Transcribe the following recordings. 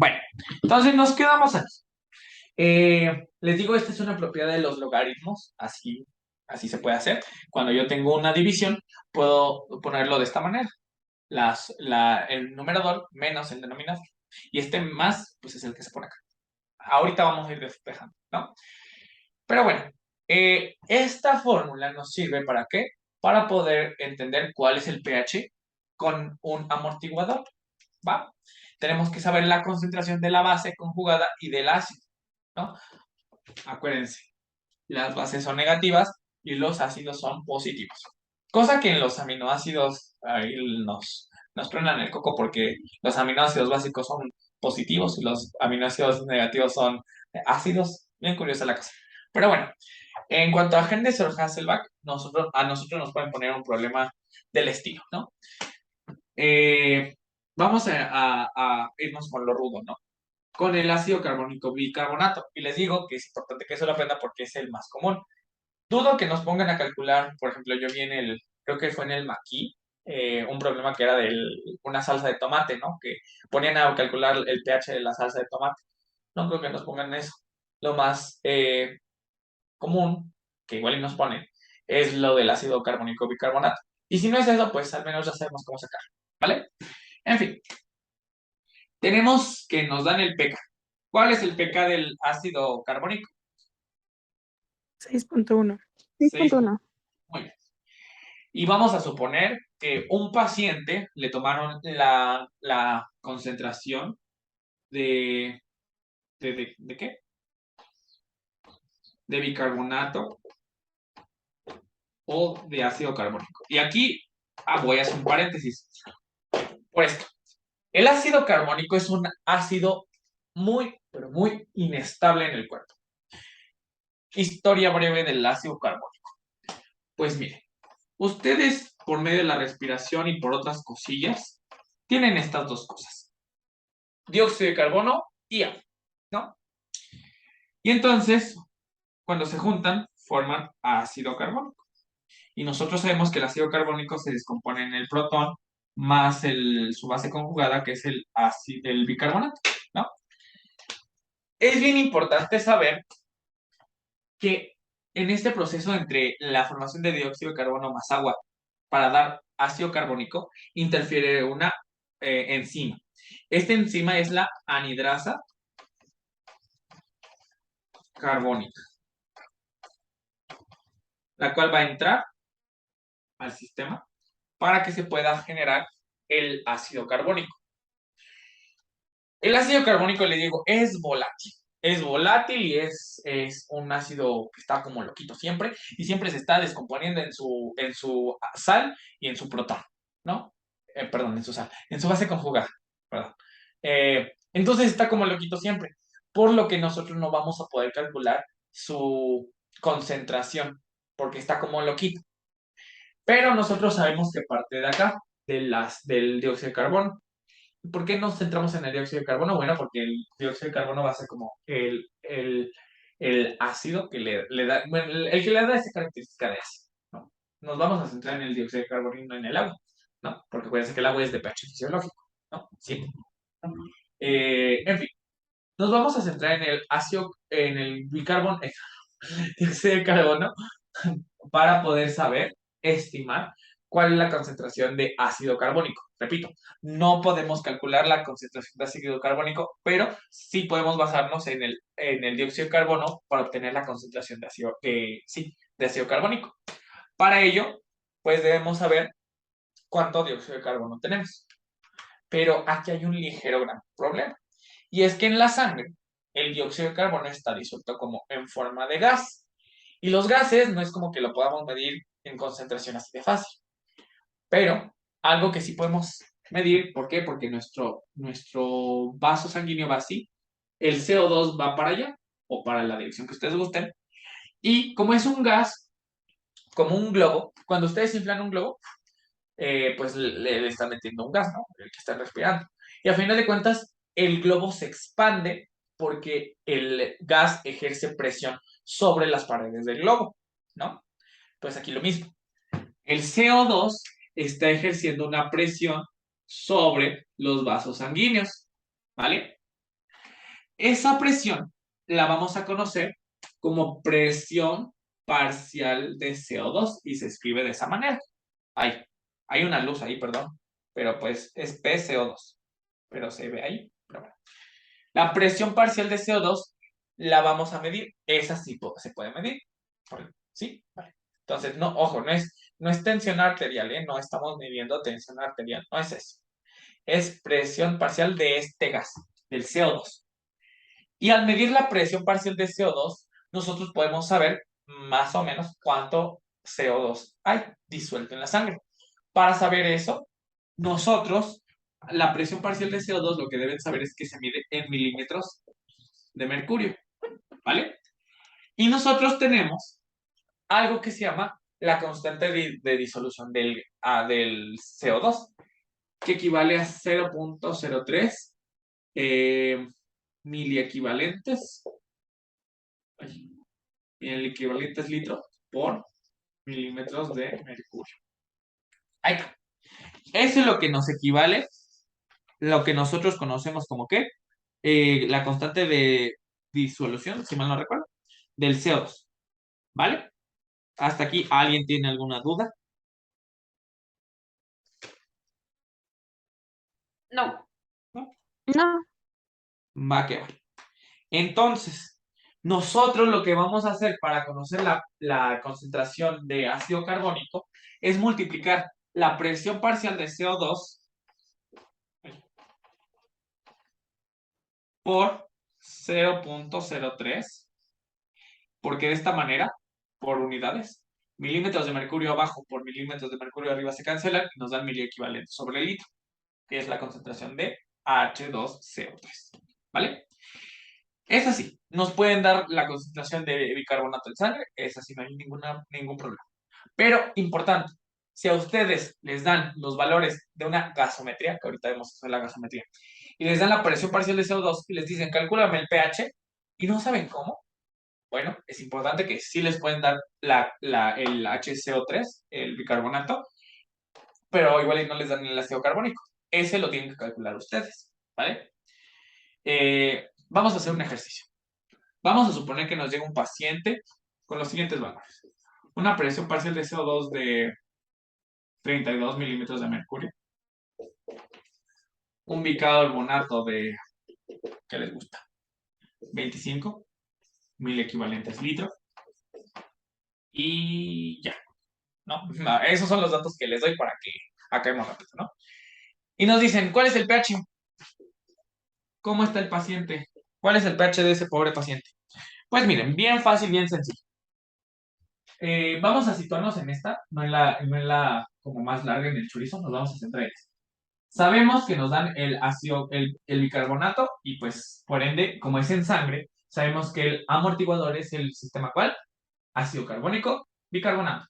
Bueno, entonces nos quedamos aquí. Les digo, esta es una propiedad de los logaritmos, así se puede hacer. Cuando yo tengo una división, puedo ponerlo de esta manera. El numerador menos el denominador. Y este más, pues es el que se pone acá. Ahorita vamos a ir despejando, ¿no? Pero bueno, esta fórmula nos sirve ¿para qué? Para poder entender cuál es el pH con un amortiguador, ¿va? Tenemos que saber la concentración de la base conjugada y del ácido, ¿no? Acuérdense, las bases son negativas y los ácidos son positivos. Cosa que en los aminoácidos ahí nos truenan el coco porque los aminoácidos básicos son positivos y los aminoácidos negativos son ácidos. Bien curiosa la cosa. Pero bueno, en cuanto a Henderson Hasselbalch, a nosotros nos pueden poner un problema del estilo, ¿no? Vamos a irnos con lo rudo, ¿no? Con el ácido carbónico bicarbonato. Y les digo que es importante que eso lo aprenda porque es el más común. Dudo que nos pongan a calcular, por ejemplo, yo vi creo que fue en el maquis, un problema que era de una salsa de tomate, ¿no? Que ponían a calcular el pH de la salsa de tomate. No creo que nos pongan eso. Lo más común, que igual y nos pone, es lo del ácido carbónico bicarbonato. Y si no es eso, pues al menos ya sabemos cómo sacar, ¿vale? En fin, tenemos que nos dan el pK. ¿Cuál es el pK del ácido carbónico? 6.1. 6. 6.1. Muy bien. Y vamos a suponer que un paciente le tomaron la concentración de ¿qué? De bicarbonato o de ácido carbónico. Y aquí voy a hacer un paréntesis. Por esto, el ácido carbónico es un ácido muy, pero muy inestable en el cuerpo. Historia breve del ácido carbónico. Pues miren, ustedes por medio de la respiración y por otras cosillas tienen estas dos cosas. Dióxido de carbono y agua, ¿no? Y entonces, cuando se juntan, forman ácido carbónico. Y nosotros sabemos que el ácido carbónico se descompone en el protón más su base conjugada, que es el bicarbonato, ¿no? Es bien importante saber que en este proceso entre la formación de dióxido de carbono más agua para dar ácido carbónico, interfiere una enzima. Esta enzima es la anhidrasa carbónica, la cual va a entrar al sistema para que se pueda generar el ácido carbónico. El ácido carbónico, le digo, es volátil. Es volátil y es un ácido que está como loquito siempre y siempre se está descomponiendo en su sal y en su protón, ¿no? Perdón, en su sal, en su base conjugada, perdón. Entonces está como loquito siempre, por lo que nosotros no vamos a poder calcular su concentración, porque está como loquito. Pero nosotros sabemos que parte de acá, del dióxido de carbono. ¿Por qué nos centramos en el dióxido de carbono? Bueno, porque el dióxido de carbono va a ser como el ácido que le da, bueno, el que le da esa característica de ácido, ¿no? Nos vamos a centrar en el dióxido de carbono y no en el agua, ¿no? Porque acuérdense que el agua es de pH fisiológico, ¿no? Sí. En fin, nos vamos a centrar en el ácido, en el bicarbono, dióxido de carbono, para poder saber, estimar cuál es la concentración de ácido carbónico. Repito, no podemos calcular la concentración de ácido carbónico, pero sí podemos basarnos en el dióxido de carbono para obtener la concentración de ácido carbónico. Para ello, pues debemos saber cuánto dióxido de carbono tenemos. Pero aquí hay un ligero gran problema. Y es que en la sangre, el dióxido de carbono está disuelto como en forma de gas. Y los gases no es como que lo podamos medir en concentración así de fácil. Pero algo que sí podemos medir, ¿por qué? Porque nuestro vaso sanguíneo va así, el CO2 va para allá, o para la dirección que ustedes gusten, y como es un gas, como un globo, cuando ustedes inflan un globo, pues le están metiendo un gas, ¿no? El que están respirando. Y a final de cuentas, el globo se expande porque el gas ejerce presión sobre las paredes del globo, ¿no? Pues aquí lo mismo. El CO2 está ejerciendo una presión sobre los vasos sanguíneos, ¿vale? Esa presión la vamos a conocer como presión parcial de CO2 y se escribe de esa manera. Hay una luz ahí, perdón, pero pues es PCO2, pero se ve ahí. Pero bueno. La presión parcial de CO2 la vamos a medir, esa sí se puede medir, ¿sí? Vale. Entonces, no, ojo, no es tensión arterial, ¿eh? No estamos midiendo tensión arterial, no es eso. Es presión parcial de este gas, del CO2. Y al medir la presión parcial de CO2, nosotros podemos saber más o menos cuánto CO2 hay disuelto en la sangre. Para saber eso, nosotros, la presión parcial de CO2, lo que deben saber es que se mide en milímetros de mercurio, ¿vale? Y nosotros tenemos algo que se llama la constante de disolución del CO2, que equivale a 0.03 miliequivalentes, el equivalente es litro por milímetros de mercurio. Ahí está. Eso es lo que nos equivale, lo que nosotros conocemos como ¿qué? La constante de disolución, si mal no recuerdo, del CO2, ¿vale? Hasta aquí, ¿alguien tiene alguna duda? No. ¿No? No. Va que va. Entonces, nosotros lo que vamos a hacer para conocer la concentración de ácido carbónico es multiplicar la presión parcial de CO2 por 0.03, porque de esta manera, por unidades, milímetros de mercurio abajo por milímetros de mercurio arriba se cancelan y nos dan miliequivalente sobre el litro, que es la concentración de H2CO3, ¿vale? Es así, nos pueden dar la concentración de bicarbonato en sangre, es así, no hay ningún problema. Pero, importante, si a ustedes les dan los valores de una gasometría, que ahorita vemos la gasometría, y les dan la presión parcial de CO2 y les dicen, calcúlame el pH, y no saben cómo, bueno, es importante que sí les pueden dar el HCO3, el bicarbonato, pero igual no les dan el ácido carbónico. Ese lo tienen que calcular ustedes, ¿vale? Vamos a hacer un ejercicio. Vamos a suponer que nos llega un paciente con los siguientes valores. Una presión parcial de CO2 de 32 milímetros de mercurio. Un bicarbonato de, ¿qué les gusta? 25 mil equivalentes litro. Y ya, ¿no? Esos son los datos que les doy para que acabemos rápido, ¿no? Y nos dicen, ¿cuál es el pH? ¿Cómo está el paciente? ¿Cuál es el pH de ese pobre paciente? Pues miren, bien fácil, bien sencillo. Vamos a situarnos en esta, no en la como más larga en el chorizo, nos vamos a centrar en esta. Sabemos que nos dan el ácido, el bicarbonato, y pues, por ende, como es en sangre, sabemos que el amortiguador es el sistema ¿cuál? Ácido carbónico, bicarbonato.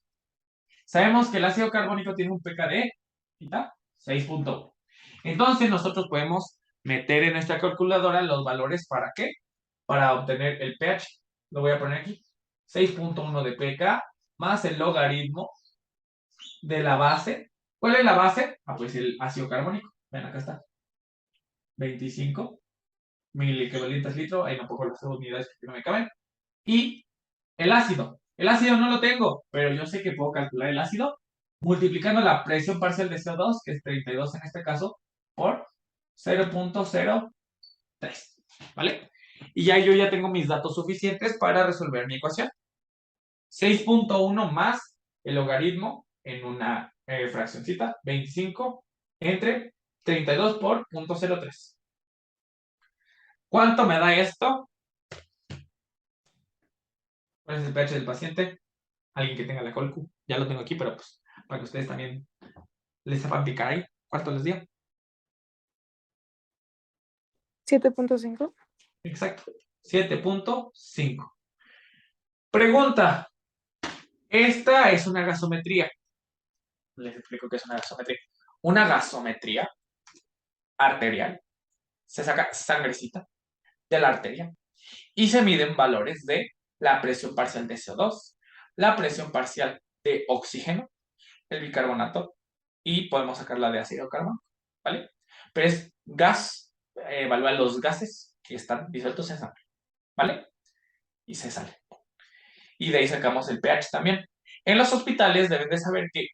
Sabemos que el ácido carbónico tiene un pK de 6.1. Entonces, nosotros podemos meter en nuestra calculadora los valores ¿para qué? Para obtener el pH. Lo voy a poner aquí. 6.1 de pK más el logaritmo de la base. ¿Cuál es la base? Pues el ácido carbónico. Ven, acá está. 25 miliequivalentes litro. Ahí no pongo las dos unidades que no me caben. Y el ácido. El ácido no lo tengo, pero yo sé que puedo calcular el ácido multiplicando la presión parcial de CO2, que es 32 en este caso, por 0.03. ¿Vale? Y ya yo ya tengo mis datos suficientes para resolver mi ecuación. 6.1 más el logaritmo en una fraccioncita, 25 entre 32 por 0.03. ¿Cuánto me da esto? ¿Cuál es el pH del paciente? Alguien que tenga la colcu. Ya lo tengo aquí, pero pues para que ustedes también les sepan picar ahí. ¿Cuánto les dio? 7.5. Exacto. 7.5. Pregunta. Esta es una gasometría. Les explico qué es una gasometría. Una gasometría arterial. Se saca sangrecita de la arteria y se miden valores de la presión parcial de CO2, la presión parcial de oxígeno, el bicarbonato y podemos sacarla de ácido carbónico, ¿vale? Pero es gas, evalúa los gases que están disueltos en sangre, ¿vale? Y se sale. Y de ahí sacamos el pH también. En los hospitales deben de saber que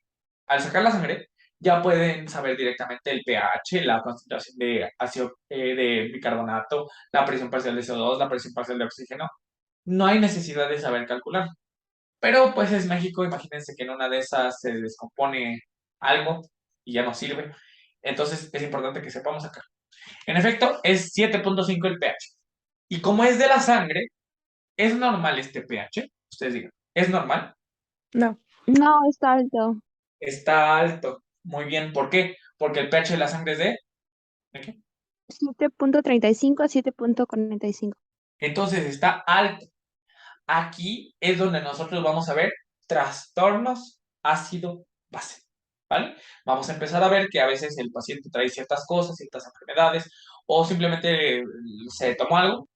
al sacar la sangre ya pueden saber directamente el pH, la concentración de ácido de bicarbonato, la presión parcial de CO2, la presión parcial de oxígeno. No hay necesidad de saber calcular. Pero pues es México, imagínense que en una de esas se descompone algo y ya no sirve. Entonces es importante que sepamos acá. En efecto, es 7.5 el pH. Y como es de la sangre, ¿es normal este pH? Ustedes digan, ¿es normal? No. No, está alto. Está alto. Muy bien, ¿por qué? Porque el pH de la sangre es ¿de qué? 7.35 a 7.45. Entonces está alto. Aquí es donde nosotros vamos a ver trastornos ácido-base, ¿vale? Vamos a empezar a ver que a veces el paciente trae ciertas cosas, ciertas enfermedades, o simplemente se tomó algo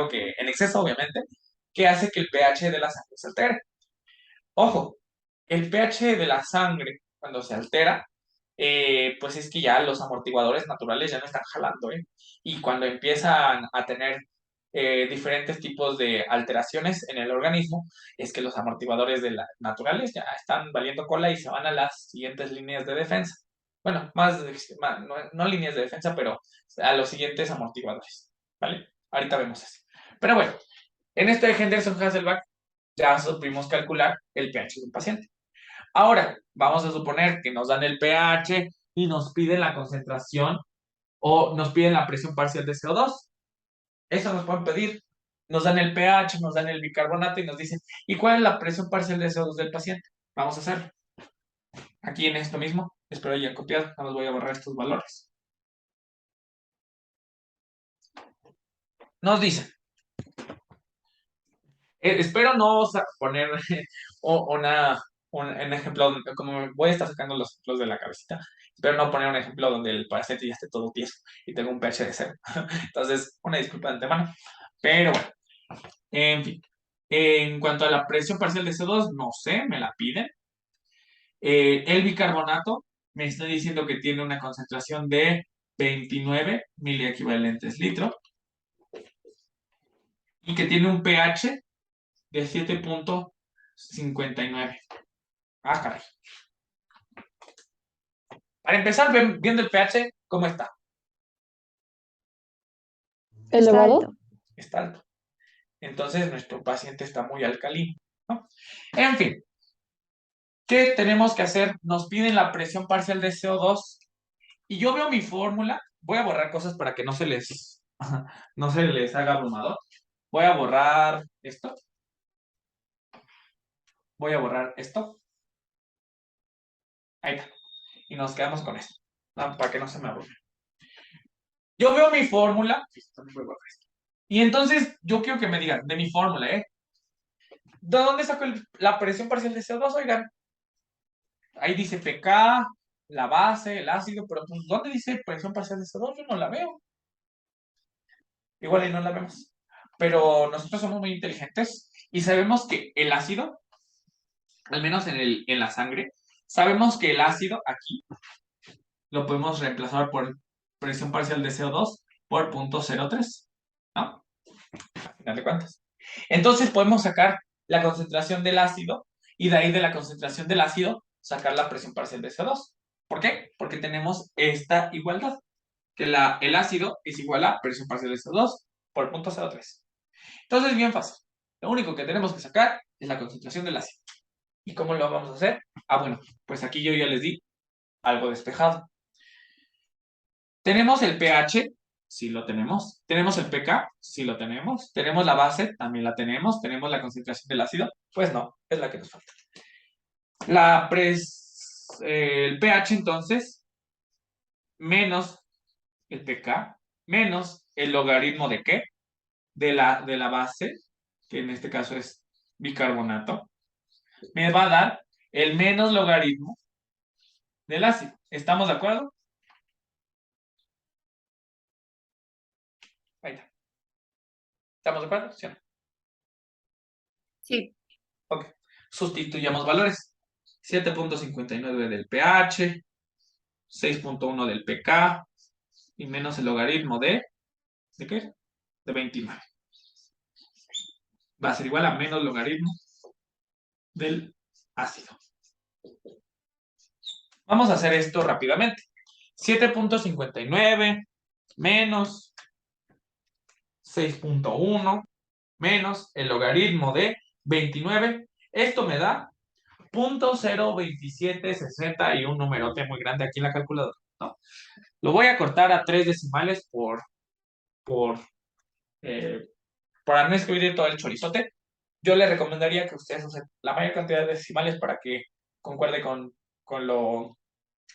que en exceso, obviamente, que hace que el pH de la sangre se altere. Ojo, el pH de la sangre, cuando se altera, pues es que ya los amortiguadores naturales ya no están jalando, ¿eh? Y cuando empiezan a tener diferentes tipos de alteraciones en el organismo, es que los amortiguadores naturales ya están valiendo cola y se van a las siguientes líneas de defensa. Bueno, no líneas de defensa, pero a los siguientes amortiguadores, ¿vale? Ahorita vemos eso. Pero bueno, en este de Henderson-Hasselbalch ya supimos calcular el pH de un paciente. Ahora, vamos a suponer que nos dan el pH y nos piden la concentración o nos piden la presión parcial de CO2. Eso nos pueden pedir. Nos dan el pH, nos dan el bicarbonato y nos dicen, ¿y cuál es la presión parcial de CO2 del paciente? Vamos a hacerlo. Aquí en esto mismo, espero hayan copiado, nada más voy a borrar estos valores. Nos dicen, espero no poner un ejemplo, como voy a estar sacando los ejemplos de la cabecita, espero no poner un ejemplo donde el paciente ya esté todo tieso y tengo un pH de 0. Entonces, una disculpa de antemano. Pero bueno, en fin. En cuanto a la presión parcial de CO2, no sé, me la piden. El bicarbonato me está diciendo que tiene una concentración de 29 miliequivalentes litro y que tiene un pH de 7.59. Ah, caray. Para empezar, viendo el pH, ¿cómo está? Está ¿Elevado? alto. Está alto. Entonces, nuestro paciente está muy alcalino, ¿no? En fin, ¿qué tenemos que hacer? Nos piden la presión parcial de CO2 y yo veo mi fórmula. Voy a borrar cosas para que no se les, no se les haga abrumador. Voy a borrar esto. Voy a borrar esto. Ahí está. Y nos quedamos con esto, ¿no? Para que no se me abrume. Yo veo mi fórmula. Y entonces yo quiero que me digan de mi fórmula, ¿eh? ¿De dónde saco la presión parcial de CO2? Oigan, ahí dice pK, la base, el ácido, pero pues, ¿dónde dice presión parcial de CO2? Yo no la veo. Igual ahí no la vemos. Pero nosotros somos muy inteligentes y sabemos que el ácido, al menos en la sangre, sabemos que el ácido aquí lo podemos reemplazar por presión parcial de CO2 por 0.03, ¿no? Al final de cuentas. Entonces podemos sacar la concentración del ácido y de ahí de la concentración del ácido sacar la presión parcial de CO2. ¿Por qué? Porque tenemos esta igualdad, que el ácido es igual a presión parcial de CO2 por 0.03. Entonces, bien fácil. Lo único que tenemos que sacar es la concentración del ácido. ¿Y cómo lo vamos a hacer? Ah, bueno, pues aquí yo ya les di algo despejado. Tenemos el pH, sí lo tenemos. Tenemos el pK, sí lo tenemos. Tenemos la base, también la tenemos. Tenemos la concentración del ácido, pues no, es la que nos falta. El pH entonces, menos el pK, menos el logaritmo de ¿qué? De la base, que en este caso es bicarbonato, me va a dar el menos logaritmo del ácido. ¿Estamos de acuerdo? Ahí está. ¿Estamos de acuerdo? ¿Sí o no? Sí. Ok. Sustituyamos valores. 7.59 del pH, 6.1 del pK y menos el logaritmo de ¿de qué? De 29. Va a ser igual a menos logaritmo del ácido. Vamos a hacer esto rápidamente. 7.59 menos 6.1 menos el logaritmo de 29. Esto me da 0.02760 y un numerote muy grande aquí en la calculadora, ¿no? Lo voy a cortar a 3 decimales para no escribir todo el chorizote. Yo le recomendaría que ustedes usen la mayor cantidad de decimales para que concuerde con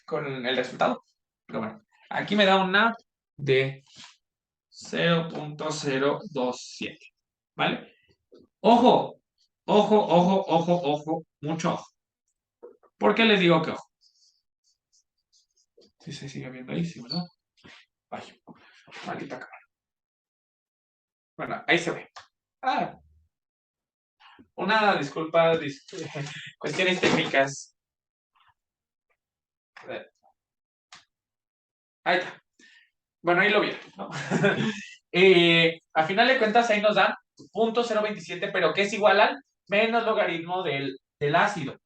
el resultado. Pero bueno, aquí me da una de 0.027, ¿vale? Ojo, ojo, ojo, ojo, ojo, mucho ojo. ¿Por qué les digo que ojo? Si se sigue viendo ahí, sí, ¿verdad? Ay, maldita cámara. Bueno, ahí se ve. Una disculpa, cuestiones técnicas. Ahí está. Bueno, ahí lo vieron, ¿no? A final de cuentas, ahí nos dan 0.027, pero que es igual al menos logaritmo del ácido.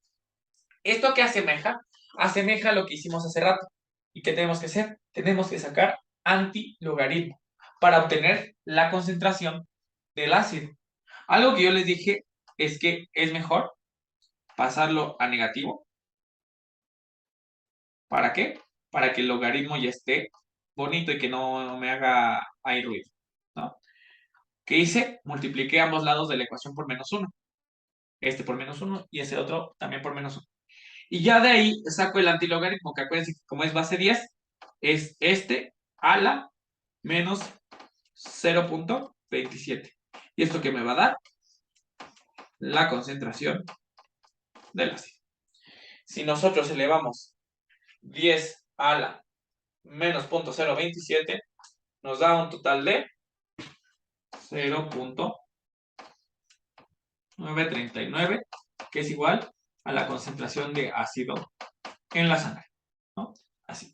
¿Esto qué asemeja? Asemeja lo que hicimos hace rato. ¿Y qué tenemos que hacer? Tenemos que sacar antilogaritmo para obtener la concentración del ácido. Algo que yo les dije es que es mejor pasarlo a negativo. ¿Para qué? Para que el logaritmo ya esté bonito y que no me haga ahí ruido, ¿no? ¿Qué hice? Multipliqué ambos lados de la ecuación por -1. Este por -1 y ese otro también por -1. Y ya de ahí saco el antilogaritmo, que acuérdense que como es base 10, es este a la menos 0.27. ¿Y esto qué me va a dar? La concentración del ácido. Si nosotros elevamos 10 a la menos 0.027, nos da un total de 0.939, que es igual a la concentración de ácido en la sangre, ¿no? Así.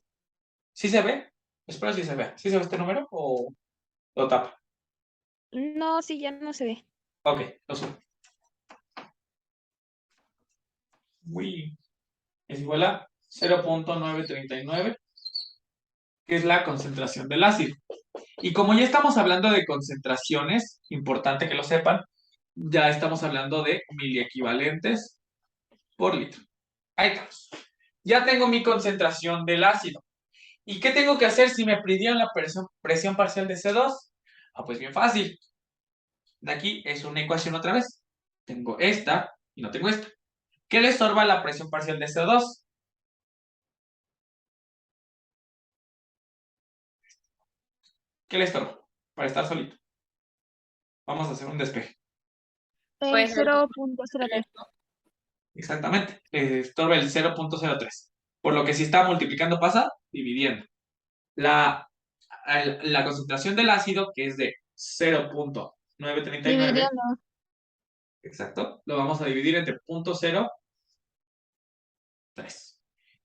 ¿Sí se ve? Espero si se ve. ¿Sí se ve este número o lo tapa? No, sí, ya no se ve. Ok, lo subo. Uy, es igual a 0.939, que es la concentración del ácido. Y como ya estamos hablando de concentraciones, importante que lo sepan, ya estamos hablando de miliequivalentes por litro. Ahí estamos. Ya tengo mi concentración del ácido. ¿Y qué tengo que hacer si me pidieron la presión parcial de C2? Pues bien fácil. De aquí es una ecuación otra vez. Tengo esta y no tengo esta. ¿Qué le estorba la presión parcial de CO2? ¿Qué le estorba? Para estar solito. Vamos a hacer un despeje. El Pues 0.03. Exactamente. Le estorba el 0.03. Por lo que si está multiplicando pasa dividiendo. La concentración del ácido, que es de 0.939, Dividiendo. exacto, lo vamos a dividir entre 0.03.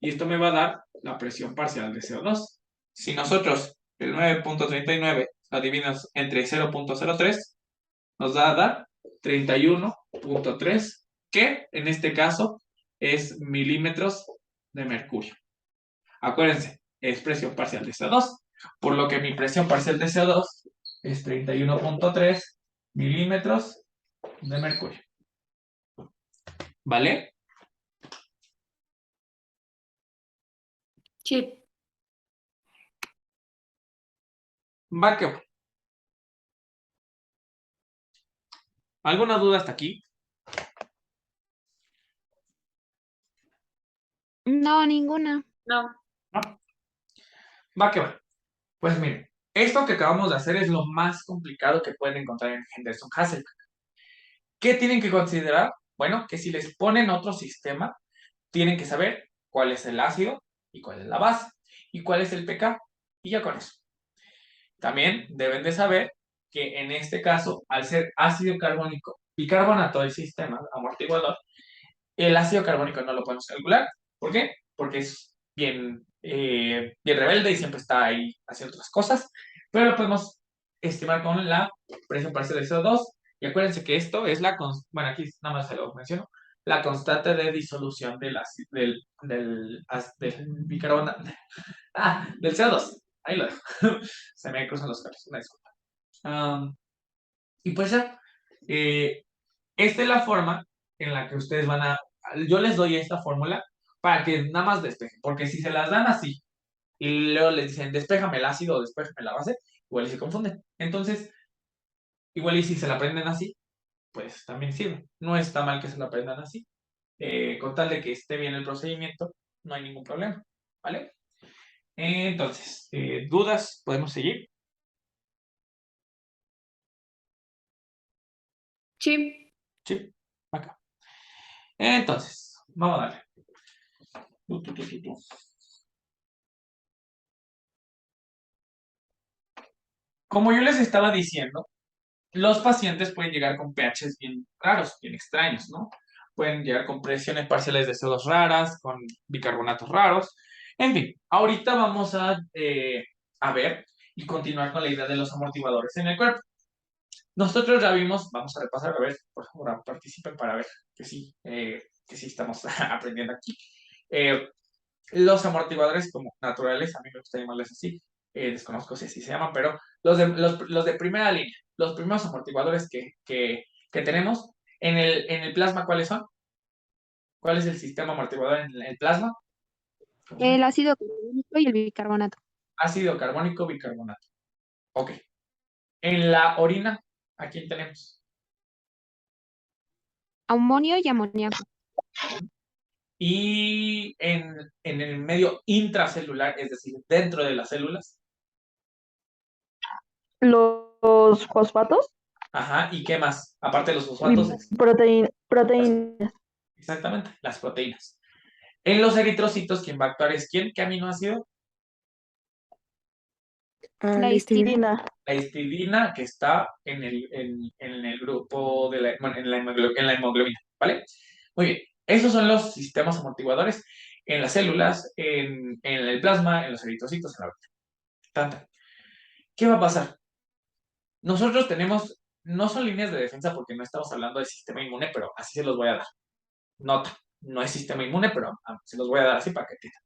Y esto me va a dar la presión parcial de CO2. Si nosotros el 9.39 lo dividimos entre 0.03, nos va a dar 31.3, que en este caso es milímetros de mercurio. Acuérdense, es presión parcial de CO2, por lo que mi presión parcial de CO2 es 31.3 milímetros de mercurio. ¿Vale? sí. Va que va. ¿Alguna duda hasta aquí? No, ninguna. No. ¿No? Va que va. Pues miren, esto que acabamos de hacer es lo más complicado que pueden encontrar en Henderson-Hasselbalch. ¿Qué tienen que considerar? Bueno, que si les ponen otro sistema, tienen que saber cuál es el ácido y cuál es la base y cuál es el pK, y ya con eso. También deben de saber que en este caso, al ser ácido carbónico, bicarbonato del sistema amortiguador, el ácido carbónico no lo podemos calcular. ¿Por qué? Porque es bien rebelde y siempre está ahí haciendo otras cosas, pero lo podemos estimar con la presión parcial de CO2. Y acuérdense que esto es bueno, aquí nada más se lo menciono, la constante de disolución del bicarbonato, del CO2. Ahí lo dejo. Se me cruzan los cables, una disculpa. Y pues ya, esta es la forma en la que ustedes yo les doy esta fórmula para que nada más despejen, porque si se las dan así y luego les dicen despéjame el ácido o despéjame la base, igual y se confunden. Entonces, igual y si se la aprenden así, pues también sirve. No está mal que se la aprendan así. Con tal de que esté bien el procedimiento, no hay ningún problema, ¿vale? Entonces, ¿dudas? ¿Podemos seguir? Sí. Sí, acá. Entonces, vamos a darle. Como yo les estaba diciendo, los pacientes pueden llegar con pHs bien raros, bien extraños, ¿no? Pueden llegar con presiones parciales de CO2 raras, con bicarbonatos raros. En fin, ahorita vamos a ver y continuar con la idea de los amortiguadores en el cuerpo. Nosotros ya vimos, vamos a repasar, a ver, por favor, participen para ver que sí estamos aprendiendo aquí. Los amortiguadores como naturales, a mí me gusta llamarles así, desconozco si así se llaman, pero los de primera línea, los primeros amortiguadores que tenemos en el plasma, ¿cuáles son? ¿Cuál es el sistema amortiguador en el plasma? El ácido carbónico y el bicarbonato. Ácido carbónico, bicarbonato. Ok. En la orina, ¿a quién tenemos? Amonio y amoníaco. Y en el medio intracelular, es decir, dentro de las células. Los fosfatos Ajá, ¿y qué más? Aparte de los y fosfatos, proteínas. exactamente, las proteínas. En los eritrocitos, ¿quién va a actuar es quién? ¿Qué aminoácido? La histidina. La histidina que está en el grupo bueno, en la hemoglobina, ¿vale? Muy bien, esos son los sistemas amortiguadores en las células, en el plasma, en los eritrocitos, en la orina. Tanta. ¿Qué va a pasar? Nosotros tenemos, no son líneas de defensa porque no estamos hablando de sistema inmune, pero así se los voy a dar. Nota, no es sistema inmune, pero se los voy a dar así para que entiendan.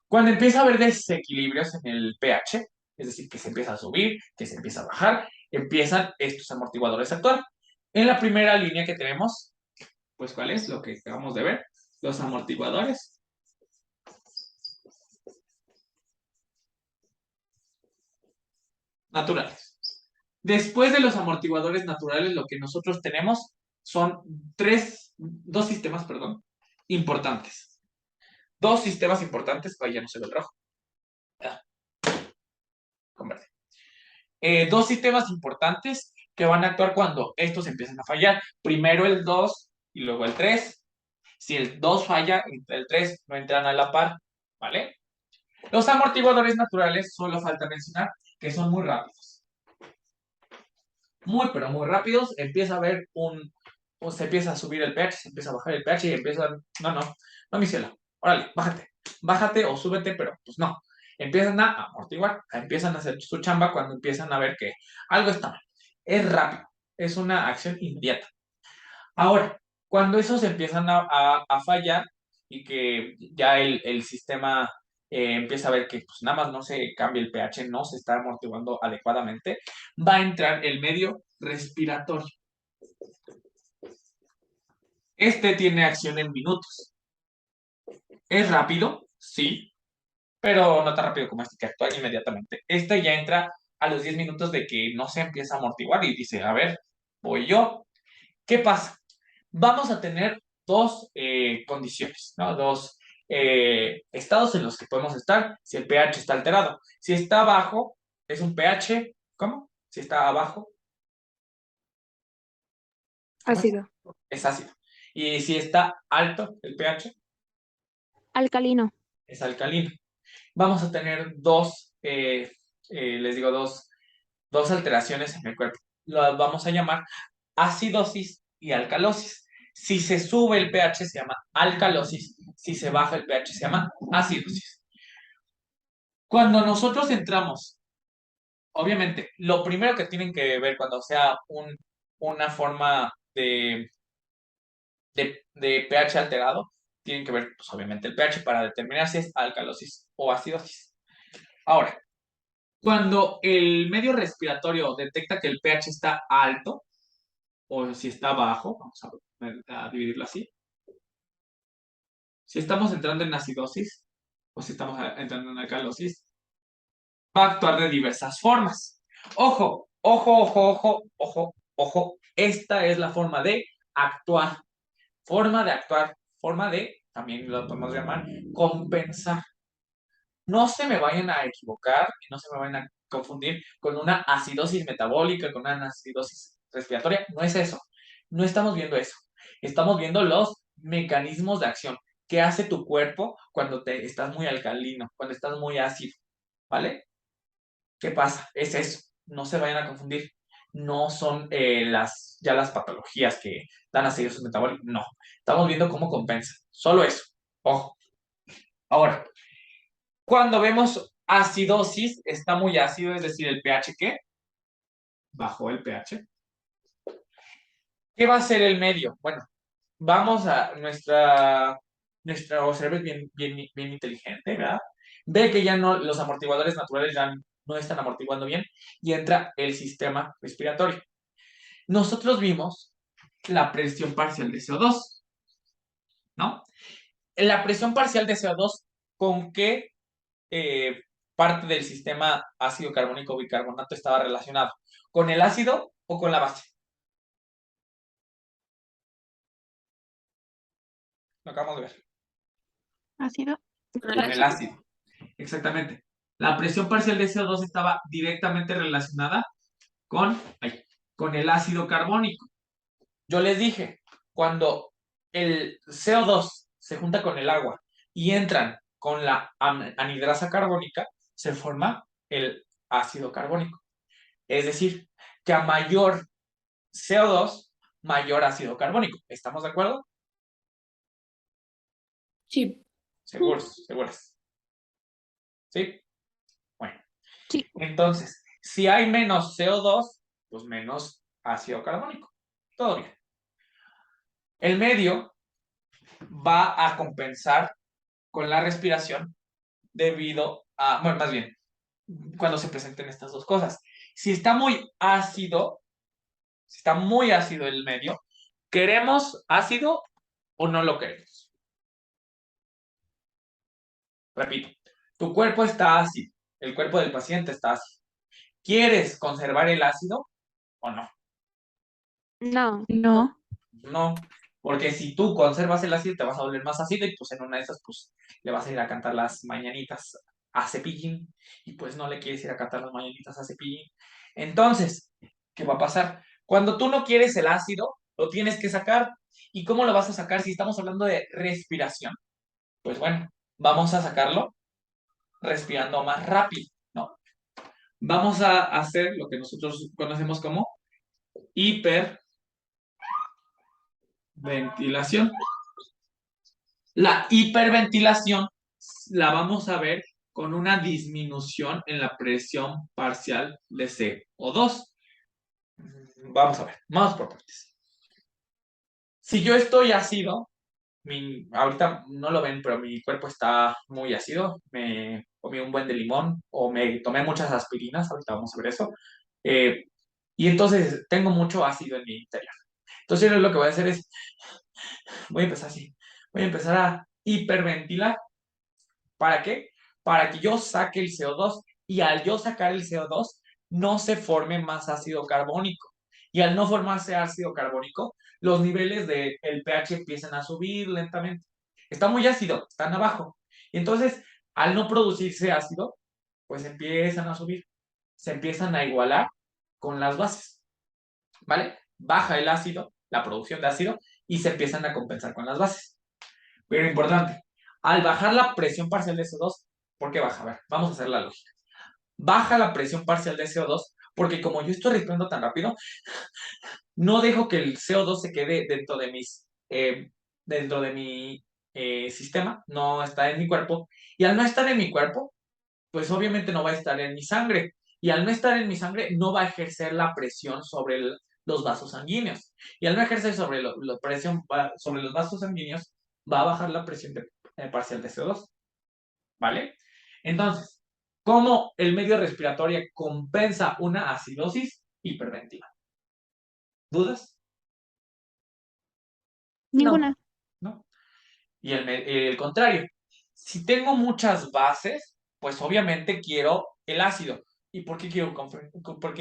Cuando empieza a haber desequilibrios en el pH, es decir, que se empieza a subir, que se empieza a bajar, empiezan estos amortiguadores a actuar. En la primera línea que tenemos, pues, ¿cuál es? Lo que acabamos de ver, los amortiguadores naturales. Después de los amortiguadores naturales, lo que nosotros tenemos son dos sistemas, perdón, importantes. Dos sistemas importantes, ya no se ve el rojo. Converte. Dos sistemas importantes que van a actuar cuando estos empiezan a fallar. Primero el 2 y luego el 3. Si el 2 falla, el 3 no entran a la par, ¿vale? Los amortiguadores naturales, solo falta mencionar que son muy rápidos. Muy, pero muy rápidos. Empieza a haber se empieza a subir el pH, se empieza a bajar el pH y empiezan, no, mi cielo, órale, bájate o súbete, pero pues no. Empiezan a amortiguar, empiezan a hacer su chamba cuando empiezan a ver que algo está mal. Es rápido, es una acción inmediata. Ahora, cuando esos empiezan a fallar y que ya el sistema empieza a ver que pues nada más no se cambia el pH, no se está amortiguando adecuadamente, va a entrar el medio respiratorio. Este tiene acción en minutos. ¿Es rápido? Sí, pero no tan rápido como este que actúa inmediatamente. Este ya entra a los 10 minutos de que no se empieza a amortiguar y dice, a ver, voy yo. ¿Qué pasa? Vamos a tener dos condiciones, ¿no? Dos estados en los que podemos estar si el pH está alterado. Si está abajo, es un pH, ¿cómo? Si está abajo, ¿cómo es? Ácido. Es ácido. Y si está alto el pH, Alcalino. es alcalino. Vamos a tener les digo, dos alteraciones en el cuerpo. Las vamos a llamar acidosis y alcalosis. Si se sube el pH se llama alcalosis, si se baja el pH se llama acidosis. Cuando nosotros entramos obviamente, lo primero que tienen que ver cuando sea una forma de pH alterado, tienen que ver, pues, obviamente, el pH para determinar si es alcalosis o acidosis. Ahora, cuando el medio respiratorio detecta que el pH está alto, o si está bajo, vamos a dividirlo así. Si estamos entrando en acidosis, o si estamos entrando en alcalosis, va a actuar de diversas formas. Ojo, ojo, ojo, ojo, ojo, ojo. Esta es la forma de actuar. Forma de actuar. Forma de, también lo podemos llamar, compensar. No se me vayan a equivocar y no se me vayan a confundir con una acidosis metabólica, con una acidosis respiratoria. No es eso. No estamos viendo eso. Estamos viendo los mecanismos de acción. ¿Qué hace tu cuerpo cuando te estás muy alcalino, cuando estás muy ácido? ¿Vale? ¿Qué pasa? Es eso. No se vayan a confundir. No son ya las patologías que dan acidosis metabólica. No. Estamos viendo cómo compensa. Solo eso. Ojo. Ahora, cuando vemos acidosis, está muy ácido, es decir, el pH ¿qué? Bajó el pH. ¿Qué va a ser el medio? Bueno, vamos a nuestro cerebro es bien inteligente, ¿verdad? Ve que ya no, los amortiguadores naturales ya no están amortiguando bien y entra el sistema respiratorio. Nosotros vimos la presión parcial de CO2, ¿no? La presión parcial de CO2, ¿con qué eh, parte del sistema ácido carbónico bicarbonato estaba relacionado? ¿Con el ácido o con la base? Lo acabamos de ver. ¿Ácido? Con el ácido. Exactamente. La presión parcial de CO2 estaba directamente relacionada con el ácido carbónico. Yo les dije, cuando el CO2 se junta con el agua y entran con la anhidrasa carbónica, se forma el ácido carbónico. Es decir, que a mayor CO2, mayor ácido carbónico. ¿Estamos de acuerdo? Sí. Seguros, seguras. ¿Sí? Bueno, Sí. entonces, si hay menos CO2, pues menos ácido carbónico. Todo bien. El medio va a compensar con la respiración debido a, bueno, más bien, cuando se presenten estas dos cosas. Si está muy ácido, si está muy ácido el medio, ¿queremos ácido o no lo queremos? Repito, tu cuerpo está ácido, el cuerpo del paciente está ácido. ¿Quieres conservar el ácido o no? No. No. No, porque si tú conservas el ácido te vas a volver más ácido y pues en una de esas pues le vas a ir a cantar las mañanitas a Cepillín y pues no le quieres ir a cantar las mañanitas a Cepillín. Entonces, ¿qué va a pasar? Cuando tú no quieres el ácido, lo tienes que sacar. ¿Y cómo lo vas a sacar si estamos hablando de respiración? Pues bueno, vamos a sacarlo respirando más rápido, ¿no? Vamos a hacer lo que nosotros conocemos como hiperventilación. La hiperventilación la vamos a ver con una disminución en la presión parcial de CO2. Vamos a ver, vamos por partes. Si yo estoy ácido, ahorita no lo ven, pero mi cuerpo está muy ácido. Me comí un buen de limón o me tomé muchas aspirinas, ahorita vamos a ver eso. Y entonces tengo mucho ácido en mi interior. Entonces yo lo que voy a hacer es, voy a empezar así, voy a empezar a hiperventilar. ¿Para qué? Para que yo saque el CO2 y al yo sacar el CO2 no se forme más ácido carbónico. Y al no formarse ácido carbónico, los niveles del pH empiezan a subir lentamente. Está muy ácido, están abajo. Y entonces, al no producirse ácido, pues empiezan a subir. Se empiezan a igualar con las bases. ¿Vale? Baja el ácido, la producción de ácido, y se empiezan a compensar con las bases. Pero importante, al bajar la presión parcial de CO2, ¿por qué baja? A ver, vamos a hacer la lógica. Baja la presión parcial de CO2 porque como yo estoy respirando tan rápido, no dejo que el CO2 se quede dentro de mi sistema, no está en mi cuerpo. Y al no estar en mi cuerpo, pues obviamente no va a estar en mi sangre. y al no estar en mi sangre no va a ejercer la presión sobre los vasos sanguíneos. Y al no ejercer sobre la presión sobre los vasos sanguíneos, va a bajar la presión parcial de CO2. ¿Vale? Entonces, ¿cómo el medio respiratorio compensa una acidosis hiperventiva? ¿Dudas? Ninguna. ¿No? Y el contrario, si tengo muchas bases, pues obviamente quiero el ácido. ¿Y por qué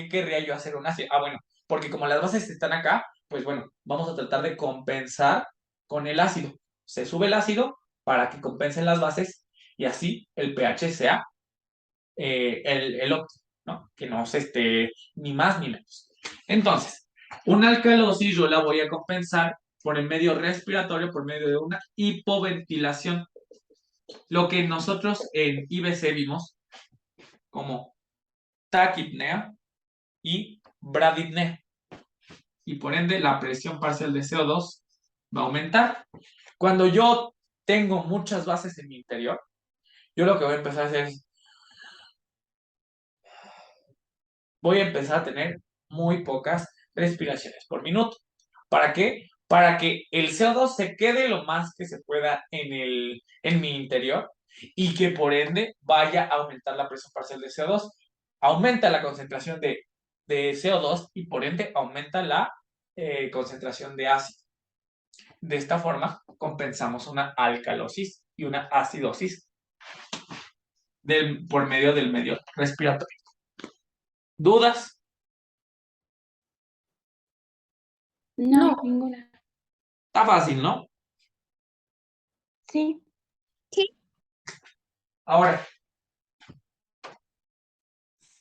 querría yo hacer un ácido? Ah, bueno, porque como las bases están acá, pues bueno, vamos a tratar de compensar con el ácido. Se sube el ácido para que compensen las bases y así el pH sea el óptimo, ¿no? Que no se esté ni más ni menos. Entonces, una alcalosis yo la voy a compensar por el medio respiratorio, por medio de una hipoventilación. Lo que nosotros en IBC vimos como taquipnea y bradipnea. Y por ende, la presión parcial de CO2 va a aumentar. Cuando yo tengo muchas bases en mi interior, yo lo que voy a empezar a hacer es, voy a empezar a tener muy pocas respiraciones por minuto. ¿Para qué? Para que el CO2 se quede lo más que se pueda en mi interior y que por ende vaya a aumentar la presión parcial de CO2. Aumenta la concentración de CO2 y por ende aumenta la concentración de ácido. De esta forma compensamos una alcalosis y una acidosis por medio del medio respiratorio. ¿Dudas? No, ninguna. Está fácil, ¿no? Sí. Sí. Ahora,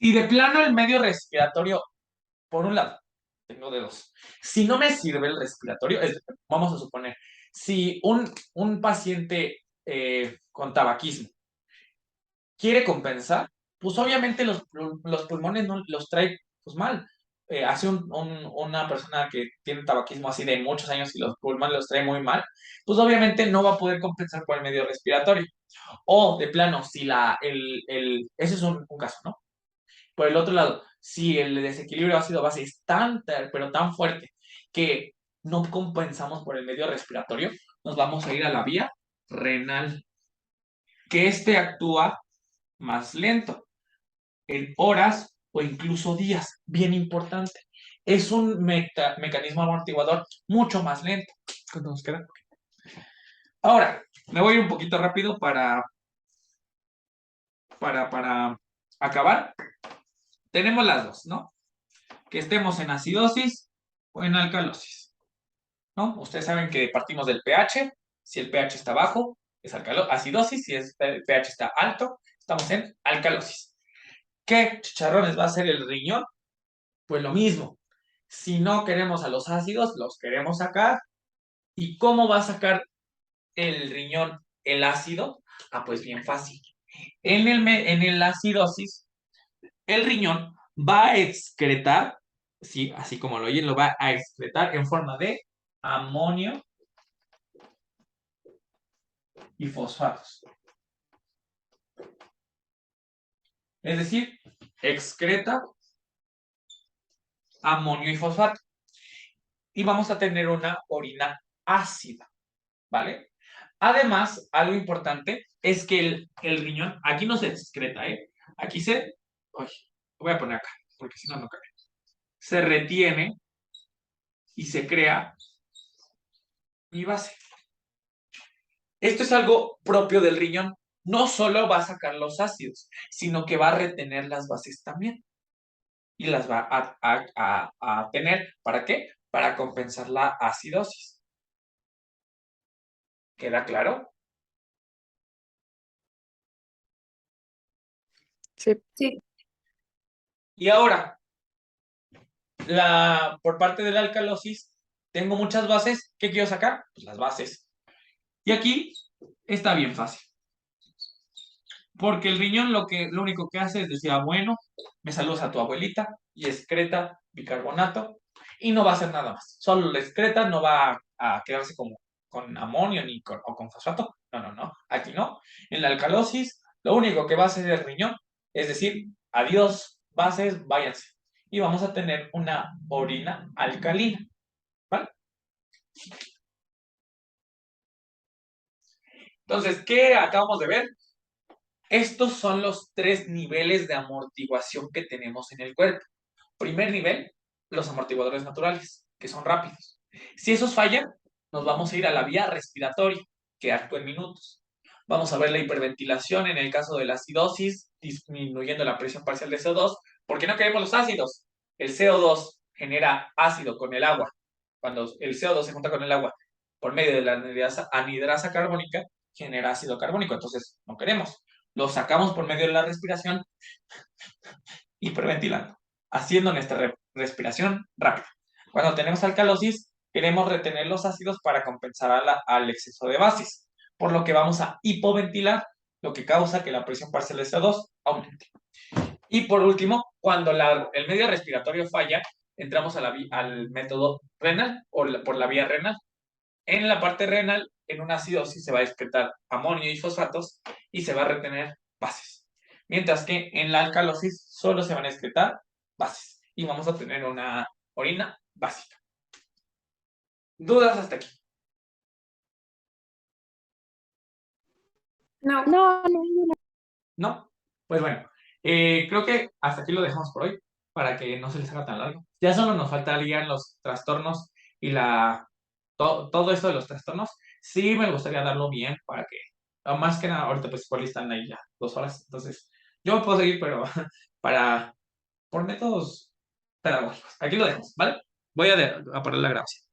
si de plano el medio respiratorio, por un lado, tengo de dos. Si no me sirve el respiratorio, vamos a suponer, si un paciente con tabaquismo quiere compensar, pues obviamente los pulmones no los trae pues mal. Hace una persona que tiene tabaquismo así de muchos años y los pulmones los trae muy mal, pues obviamente no va a poder compensar por el medio respiratorio. O de plano, si ese es un caso, ¿no? Por el otro lado, si el desequilibrio ácido-base es pero tan fuerte que no compensamos por el medio respiratorio, nos vamos a ir a la vía renal, que actúa más lento, en horas o incluso días, bien importante. Es un mecanismo amortiguador mucho más lento. ¿Cuánto nos queda? Ahora, me voy un poquito rápido para acabar. Tenemos las dos, ¿no? Que estemos en acidosis o en alcalosis, ¿no? Ustedes saben que partimos del pH. Si el pH está bajo, es acidosis. Si el pH está alto, estamos en alcalosis. ¿Qué chicharrones va a hacer el riñón? Pues lo mismo. Si no queremos a los ácidos, los queremos sacar. ¿Y cómo va a sacar el riñón el ácido? Ah, pues bien fácil. En el acidosis, el riñón va a excretar, sí, así como lo oyen, lo va a excretar en forma de amonio y fosfatos. Es decir, excreta amonio y fosfato. Y vamos a tener una orina ácida, ¿vale? Además, algo importante es que el riñón, aquí no se excreta, ¿eh? Aquí uy, lo voy a poner acá, porque si no, no cabe. Se retiene y se crea mi base. Esto es algo propio del riñón. No solo va a sacar los ácidos, sino que va a retener las bases también. Y las va a tener, ¿para qué? Para compensar la acidosis. ¿Queda claro? Sí. Sí. Y ahora, por parte de la alcalosis, tengo muchas bases. ¿Qué quiero sacar? Pues las bases. Y aquí está bien fácil. Porque el riñón lo único que hace es decir, bueno, me saludas a tu abuelita y excreta bicarbonato y no va a hacer nada más. Solo lo excreta, no va a quedarse como con amonio ni o con fosfato. No, no, no. Aquí no. En la alcalosis, lo único que va a hacer el riñón es decir, adiós, bases, váyanse. Y vamos a tener una orina alcalina, ¿vale? Entonces, ¿qué acabamos de ver? Estos son los 3 niveles de amortiguación que tenemos en el cuerpo. Primer nivel, los amortiguadores naturales, que son rápidos. Si esos fallan, nos vamos a ir a la vía respiratoria, que actúa en minutos. Vamos a ver la hiperventilación en el caso de la acidosis, disminuyendo la presión parcial de CO2. ¿Por qué no queremos los ácidos? El CO2 genera ácido con el agua. Cuando el CO2 se junta con el agua por medio de la anhidrasa carbónica, genera ácido carbónico. Entonces, no queremos. Lo sacamos por medio de la respiración, hiperventilando, haciendo nuestra respiración rápida. Cuando tenemos alcalosis, queremos retener los ácidos para compensar al exceso de bases, por lo que vamos a hipoventilar, lo que causa que la presión parcial de CO2 aumente. Y por último, cuando el medio respiratorio falla, entramos al método renal o por la vía renal. En la parte renal, en una acidosis se va a excretar amonio y fosfatos y se va a retener bases. Mientras que en la alcalosis solo se van a excretar bases y vamos a tener una orina básica. ¿Dudas hasta aquí? No. ¿No? Pues bueno, creo que hasta aquí lo dejamos por hoy para que no se les haga tan largo. Ya solo nos faltarían los trastornos y todo esto de los trastornos. Sí me gustaría darlo bien para que, más que nada, ahorita pues igual están ahí ya 2 horas. Entonces, yo puedo seguir, pero por métodos pedagógicos. Aquí lo dejamos, ¿vale? Voy a parar la grabación.